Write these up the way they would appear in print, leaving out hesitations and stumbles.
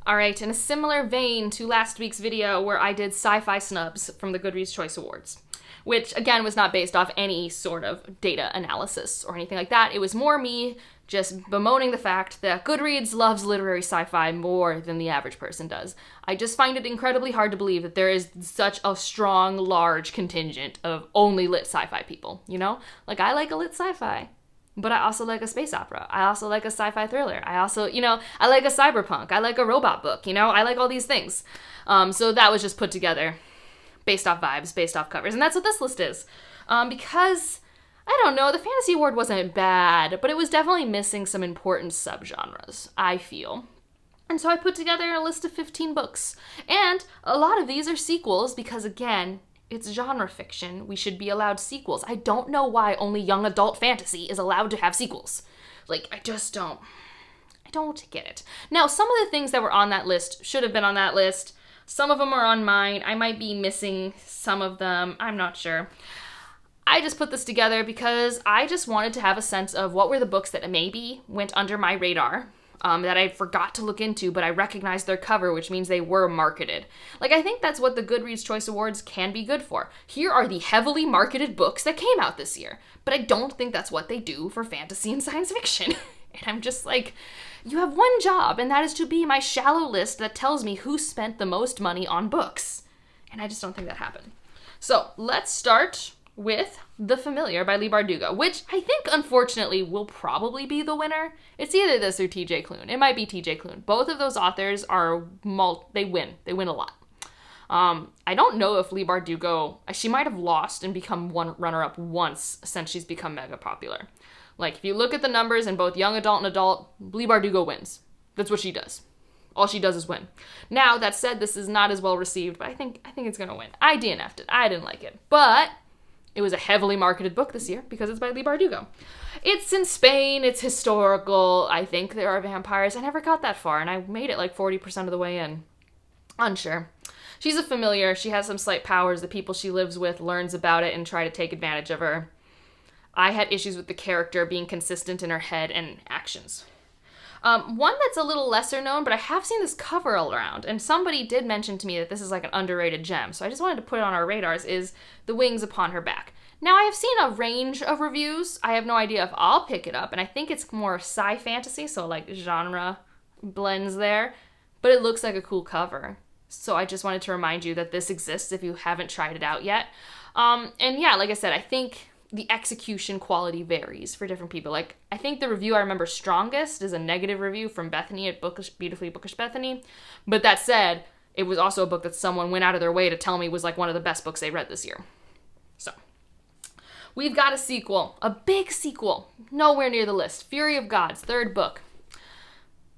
All right, in a similar vein to last week's video where I did sci-fi snubs from the Goodreads Choice Awards, which again was not based off any sort of data analysis or anything like that. It was more me just bemoaning the fact that Goodreads loves literary sci-fi more than the average person does. I just find it incredibly hard to believe that there is such a strong, large contingent of only lit sci-fi people, you know? Like, I like a lit sci-fi, but I also like a space opera. I also like a sci-fi thriller. I also, I like a cyberpunk. I like a robot book, I like all these things. So that was just put together based off vibes, based off covers, and that's what this list is. Because, I don't know, the Fantasy Award wasn't bad, but it was definitely missing some important subgenres, I feel. And so I put together a list of 15 books. And a lot of these are sequels because, again, it's genre fiction. We should be allowed sequels. I don't know why only young adult fantasy is allowed to have sequels. Like, I just don't. I don't get it. Now, some of the things that were on that list should have been on that list. Some of them are on mine. I might be missing some of them. I'm not sure. I just put this together because I just wanted to have a sense of what were the books that maybe went under my radar, that I forgot to look into, but I recognized their cover, which means they were marketed. Like, I think that's what the Goodreads Choice Awards can be good for. Here are the heavily marketed books that came out this year, but I don't think that's what they do for fantasy and science fiction. And I'm just like, you have one job, and that is to be my shallow list that tells me who spent the most money on books. And I just don't think that happened. So let's start with The Familiar by Leigh Bardugo, which I think, unfortunately, will probably be the winner. It's either this or T.J. Klune. It might be T.J. Klune. Both of those authors are, they win. They win a lot. I don't know if Leigh Bardugo, she might have lost and become one runner-up once since she's become mega popular. Like, if you look at the numbers in both young adult and adult, Leigh Bardugo wins. That's what she does. All she does is win. Now, that said, this is not as well received, but I think it's gonna win. I DNF'd it. I didn't like it. But it was a heavily marketed book this year because it's by Leigh Bardugo. It's in Spain. It's historical. I think there are vampires. I never got that far, and I made it like 40% of the way in. Unsure. She's a familiar. She has some slight powers. The people she lives with learns about it and try to take advantage of her. I had issues with the character being consistent in her head and actions. One that's a little lesser known, but I have seen this cover all around, and somebody did mention to me that this is like an underrated gem, so I just wanted to put it on our radars, is The Wings Upon Her Back. Now, I have seen a range of reviews. I have no idea if I'll pick it up, and I think it's more sci-fantasy, so like genre blends there, but it looks like a cool cover. So I just wanted to remind you that this exists if you haven't tried it out yet. And yeah, like I said, I think the execution quality varies for different people. Like, I think the review I remember strongest is a negative review from Bethany at Beautifully Bookish Bethany. But that said, it was also a book that someone went out of their way to tell me was like one of the best books they read this year. So, we've got a sequel, a big sequel, nowhere near the list. Fury of Gods, third book.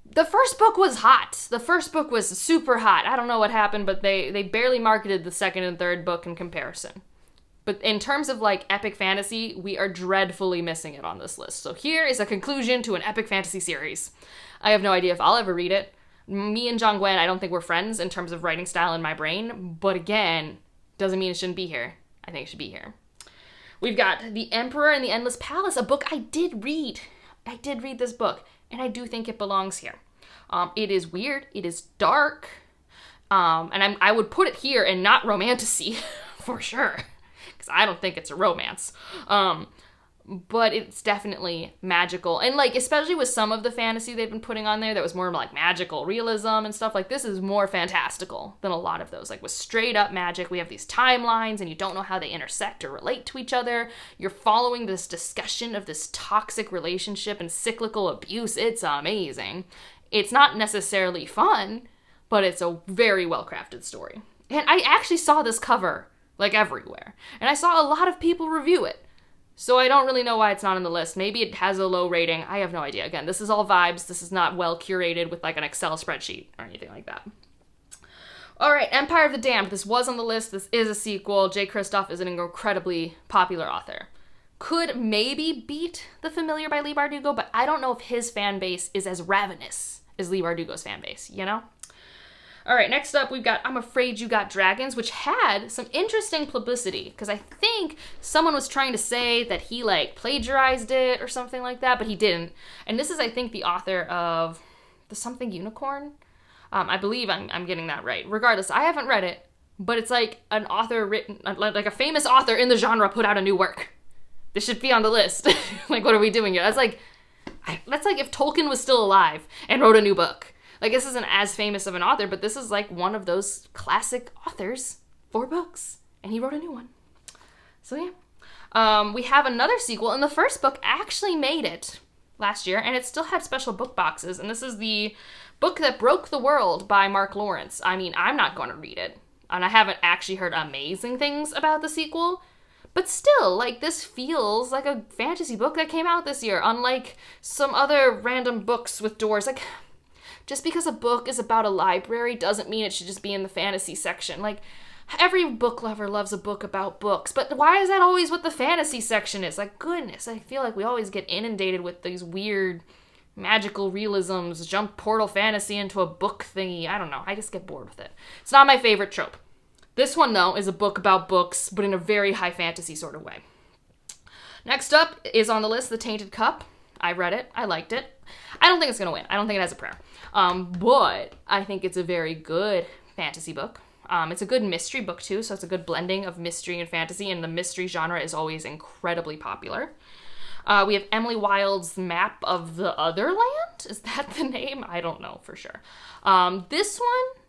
The first book was hot. The first book was super hot. I don't know what happened, but they barely marketed the second and third book in comparison. But in terms of, like, epic fantasy, we are dreadfully missing it on this list. So here is a conclusion to an epic fantasy series. I have no idea if I'll ever read it. Me and John Gwen, I don't think we're friends in terms of writing style in my brain. But again, doesn't mean it shouldn't be here. I think it should be here. We've got The Emperor and the Endless Palace, a book I did read. I did read this book, and I do think it belongs here. It is weird. It is dark. And I would put it here and not romantasy, for sure. Because I don't think it's a romance. But it's definitely magical. And, like, especially with some of the fantasy they've been putting on there that was more, like, magical realism and stuff, like, this is more fantastical than a lot of those. Like, with straight-up magic, we have these timelines, and you don't know how they intersect or relate to each other. You're following this discussion of this toxic relationship and cyclical abuse. It's amazing. It's not necessarily fun, but it's a very well-crafted story. And I actually saw this cover, like, everywhere. And I saw a lot of people review it. So I don't really know why it's not on the list. Maybe it has a low rating. I have no idea. Again, this is all vibes. This is not well curated with, like, an Excel spreadsheet or anything like that. All right, Empire of the Damned. This was on the list. This is a sequel. Jay Kristoff is an incredibly popular author. Could maybe beat The Familiar by Leigh Bardugo, but I don't know if his fan base is as ravenous as Leigh Bardugo's fan base, you know? All right, next up we've got I'm Afraid You Got Dragons, which had some interesting publicity, because I think someone was trying to say that he, like, plagiarized it or something like that, but he didn't. And this is, I think, the author of The Something Unicorn. I believe I'm getting that right. Regardless, I haven't read it, but it's like an author written, like a famous author in the genre put out a new work. This should be on the list. Like, what are we doing here? That's like if Tolkien was still alive and wrote a new book. Like, this isn't as famous of an author, but this is like one of those classic authors, 4 books, and he wrote a new one. So yeah. We have another sequel, and the first book actually made it last year, and it still had special book boxes, and this is the book that broke the world by Mark Lawrence. I mean, I'm not going to read it, and I haven't actually heard amazing things about the sequel, but still, like, this feels like a fantasy book that came out this year, unlike some other random books with doors. Like, just because a book is about a library doesn't mean it should just be in the fantasy section. Like, every book lover loves a book about books, but why is that always what the fantasy section is? Like, goodness, I feel like we always get inundated with these weird magical realisms, jump portal fantasy into a book thingy. I don't know. I just get bored with it. It's not my favorite trope. This one, though, is a book about books, but in a very high fantasy sort of way. Next up is on the list, The Tainted Cup. I read it. I liked it. I don't think it's going to win. I don't think it has a prayer. But I think it's a very good fantasy book. It's a good mystery book, too, so it's a good blending of mystery and fantasy, and the mystery genre is always incredibly popular. We have Emily Wilde's Map of the Otherland? Is that the name? I don't know for sure. This one,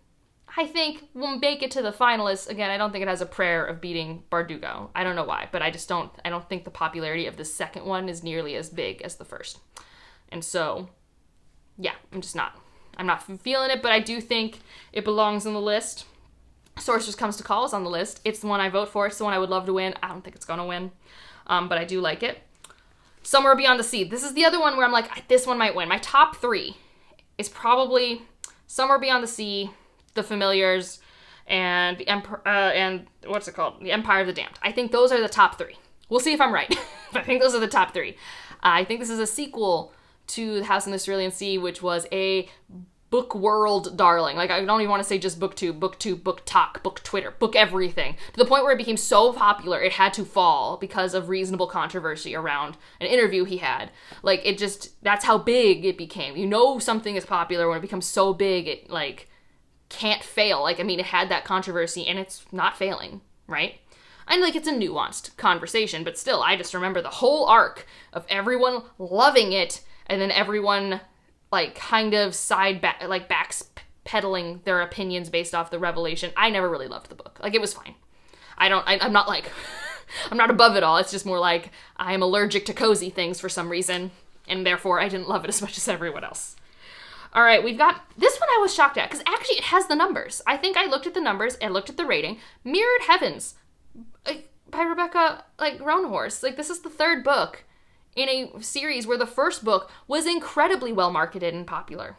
I think, will make it to the finalists. Again, I don't think it has a prayer of beating Bardugo. I don't know why, but I don't think the popularity of the second one is nearly as big as the first. And so, yeah, I'm not feeling it, but I do think it belongs on the list. Sorcerer's Comes to Call is on the list. It's the one I vote for. It's the one I would love to win. I don't think it's going to win, but I do like it. Somewhere Beyond the Sea. This is the other one where I'm like, this one might win. My top 3 is probably Somewhere Beyond the Sea, The Familiars, and and what's it called? The Empire of the Damned. I think those are the top 3. We'll see if I'm right. But I think those are the top 3. I think this is a sequel to The House in the Cerulean Sea, which was a book world darling. Like, I don't even want to say just booktube, book talk, book Twitter, book everything. To the point where it became so popular, it had to fall because of reasonable controversy around an interview he had. Like, that's how big it became. You know something is popular when it becomes so big, it, like, can't fail. Like, I mean, it had that controversy, and it's not failing, right? And, like, it's a nuanced conversation, but still, I just remember the whole arc of everyone loving it, and then everyone, like, kind of backpedaling their opinions based off the revelation. I never really loved the book. Like, it was fine. I'm not like, I'm not above it all. It's just more like, I am allergic to cozy things for some reason, and therefore I didn't love it as much as everyone else. All right, we've got, this one I was shocked at, because actually it has the numbers. I think I looked at the numbers and looked at the rating. Mirrored Heavens by Rebecca, like, Roanhorse. Like, this is the 3rd book in a series where the first book was incredibly well marketed and popular.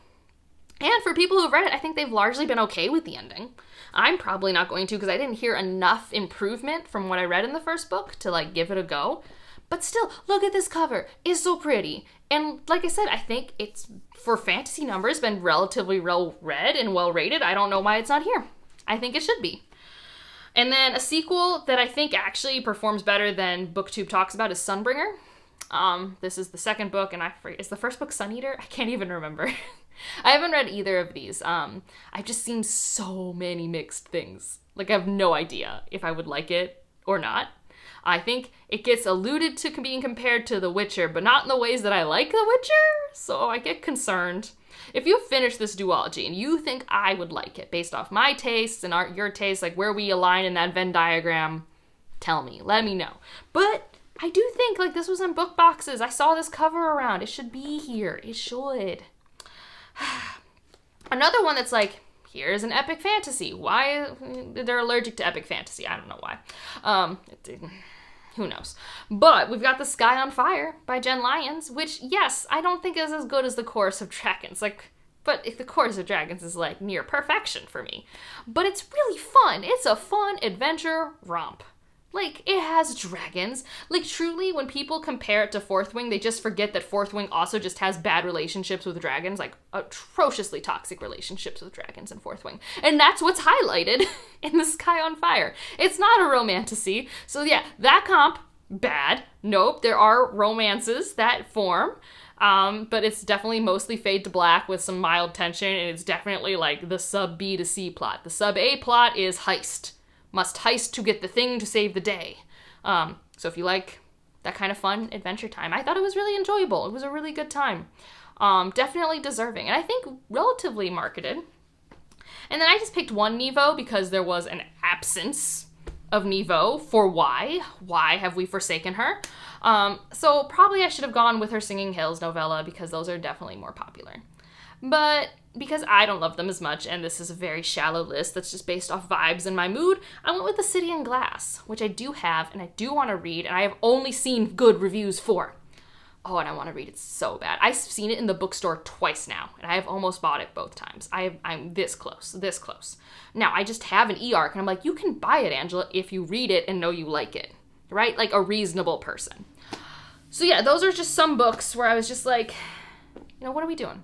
And for people who've read it, I think they've largely been okay with the ending. I'm probably not going to, because I didn't hear enough improvement from what I read in the first book to, like, give it a go. But still, look at this cover. It's so pretty. And like I said, I think it's, for fantasy numbers, been relatively well read and well rated. I don't know why it's not here. I think it should be. And then a sequel that I think actually performs better than BookTube talks about is Sunbringer. This is the 2nd book, and I forget, is the first book Sun Eater? I can't even remember. I haven't read either of these. I've just seen so many mixed things. Like, I have no idea if I would like it or not. I think it gets alluded to being compared to The Witcher, but not in the ways that I like The Witcher, so I get concerned. If you finish this duology and you think I would like it based off my tastes and your tastes, like where we align in that Venn diagram, tell me, let me know. But I do think, like, this was in book boxes. I saw this cover around. It should be here. It should. Another one that's like, here's an epic fantasy. Why? They're allergic to epic fantasy. I don't know why. Who knows? But we've got The Sky on Fire by Jen Lyons, which, yes, I don't think is as good as The Chorus of Dragons. Like, but The Chorus of Dragons is, like, near perfection for me. But it's really fun. It's a fun adventure romp. Like, it has dragons. Like, truly, when people compare it to Fourth Wing, they just forget that Fourth Wing also just has bad relationships with dragons, like, atrociously toxic relationships with dragons in Fourth Wing. And that's what's highlighted in The Sky on Fire. It's not a romantasy. So, yeah, that comp, bad. Nope, there are romances that form. But it's definitely mostly fade to black with some mild tension, and it's definitely like the sub B to C plot. The sub A plot is heist. Must heist to get the thing to save the day. So if you like that kind of fun adventure time, I thought it was really enjoyable. It was a really good time. Definitely deserving, and I think relatively marketed. And then I just picked one Nevo because there was an absence of Nevo for Why. Why have we forsaken her? So probably I should have gone with her Singing Hills novella because those are definitely more popular. But because I don't love them as much, and this is a very shallow list that's just based off vibes and my mood, I went with The City in Glass, which I do have and I do want to read, and I have only seen good reviews for. Oh, and I want to read it so bad. I've seen it in the bookstore twice now, and I have almost bought it both times. I'm this close. Now, I just have an e-arc, and I'm like, you can buy it, Angela, if you read it and know you like it, right? Like a reasonable person. So yeah, those are just some books where I was just like, what are we doing?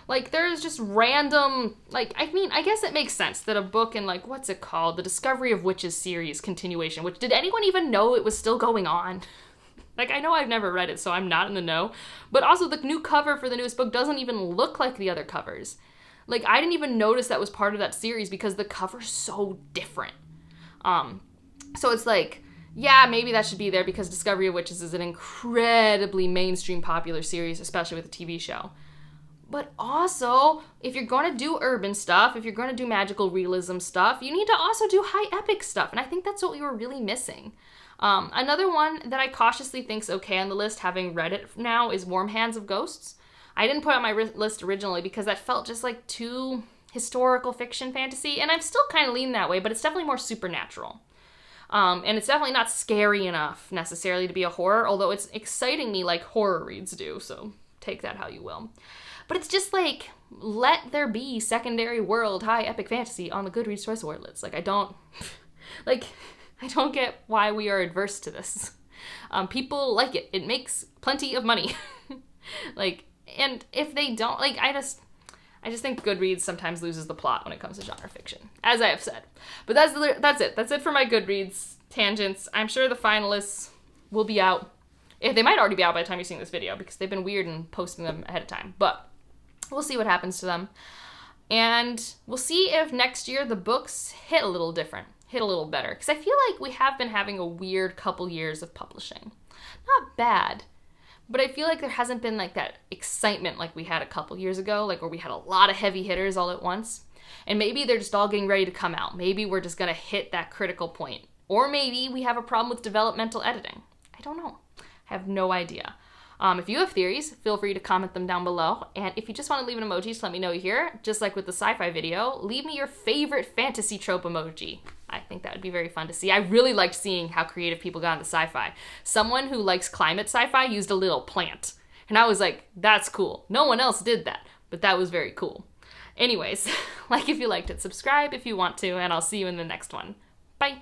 Like, there's just random, like, I mean, I guess it makes sense that a book in, like, what's it called? The Discovery of Witches series continuation, which, did anyone even know it was still going on? Like, I know I've never read it, so I'm not in the know. But also, the new cover for the newest book doesn't even look like the other covers. Like, I didn't even notice that was part of that series because the cover's so different. So it's like, yeah, maybe that should be there because Discovery of Witches is an incredibly mainstream popular series, especially with a TV show. But also, if you're going to do urban stuff, if you're going to do magical realism stuff, you need to also do high epic stuff. And I think that's what we were really missing. Another one that I cautiously think's okay on the list, having read it now, is Warm Hands of Ghosts. I didn't put it on my list originally because that felt just like too historical fiction fantasy, and I'm still kind of leaning that way, but it's definitely more supernatural. And it's definitely not scary enough necessarily to be a horror, although it's exciting me like horror reads do, so take that how you will. But it's just like, let there be secondary world high epic fantasy on the Goodreads Choice Award list. Like, I don't get why we are adverse to this. People like it. It makes plenty of money. Like, and if they don't, like, I just think Goodreads sometimes loses the plot when it comes to genre fiction, as I have said. But that's it. That's it for my Goodreads tangents. I'm sure the finalists will be out. They might already be out by the time you're seeing this video because they've been weird in posting them ahead of time. But we'll see what happens to them. And we'll see if next year the books hit a little different, hit a little better. Because I feel like we have been having a weird couple years of publishing. Not bad, but I feel like there hasn't been like that excitement like we had a couple years ago, like where we had a lot of heavy hitters all at once. And maybe they're just all getting ready to come out. Maybe we're just going to hit that critical point. Or maybe we have a problem with developmental editing. I don't know. I have no idea. If you have theories, feel free to comment them down below. And if you just want to leave an emoji to let me know you're here, just like with the sci-fi video, leave me your favorite fantasy trope emoji. I think that would be very fun to see. I really liked seeing how creative people got into sci-fi. Someone who likes climate sci-fi used a little plant. And I was like, that's cool. No one else did that, but that was very cool. Anyways, like if you liked it, subscribe if you want to, and I'll see you in the next one. Bye.